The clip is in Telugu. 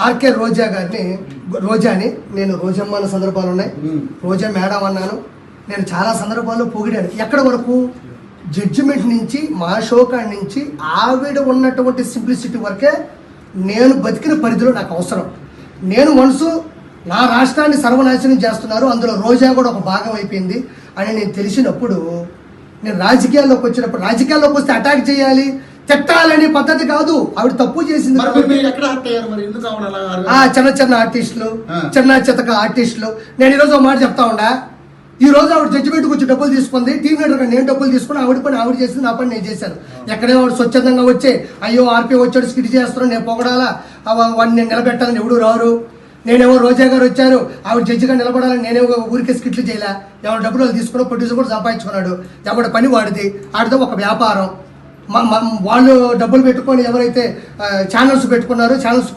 ఆర్కే రోజాని నేను రోజమ్మ అన్న సందర్భాలు ఉన్నాయి, రోజా మేడం అన్నాను. నేను చాలా సందర్భాల్లో పొగిడాను. ఎక్కడ వరకు జడ్జిమెంట్ నుంచి మా షో కాడి నుంచి ఆవిడ ఉన్నటువంటి సింప్లిసిటీ వరకే నేను బతికిన పరిధిలో నాకు అవసరం. నేను మనసు నా రాష్ట్రాన్ని సర్వనాశనం చేస్తున్నారు, అందులో రోజా కూడా ఒక భాగం అయిపోయింది అని నేను తెలిసినప్పుడు, నేను రాజకీయాల్లోకి వస్తే అటాక్ చేయాలి, తిట్టాలని పద్ధతి కాదు. ఆవిడ తప్పు చేసింది. చిన్న ఆర్టిస్టులు, చిన్న చితక ఆర్టిస్టులు. నేను ఈరోజు ఒక మాట చెప్తా ఉండా, ఈ రోజు ఆవిడ జడ్జిమెంట్కి వచ్చి డబ్బులు తీసుకుంది, టీమ్ లీడర్గా నేను డబ్బులు తీసుకుని ఆవిడ పని ఆవిడ చేసింది, నా పని నేను చేశాను. ఎక్కడే వాడు స్వచ్ఛందంగా వచ్చే అయ్యో ఆర్పీ వచ్చాడు స్కిట్ చేస్తున్నాను నేను పొగడాలా, వాడిని నేను నిలబెట్టాలని ఎవడు రారు. నేనేమో రోజా గారు వచ్చారు ఆవిడ జడ్జిగా నిలబడాలని నేనేమో ఊరికే స్కిట్లు చేయలే. ఎవరు డబ్బులు తీసుకున్నా ప్రొడ్యూసర్ కూడా సంపాదించుకున్నాడు, ఎవరి పని వాడిది, ఆడితో ఒక వ్యాపారం. వాళ్ళు డబ్బులు పెట్టుకొని ఎవరైతే ఛానల్స్ పెట్టుకున్నారో ఛానల్స్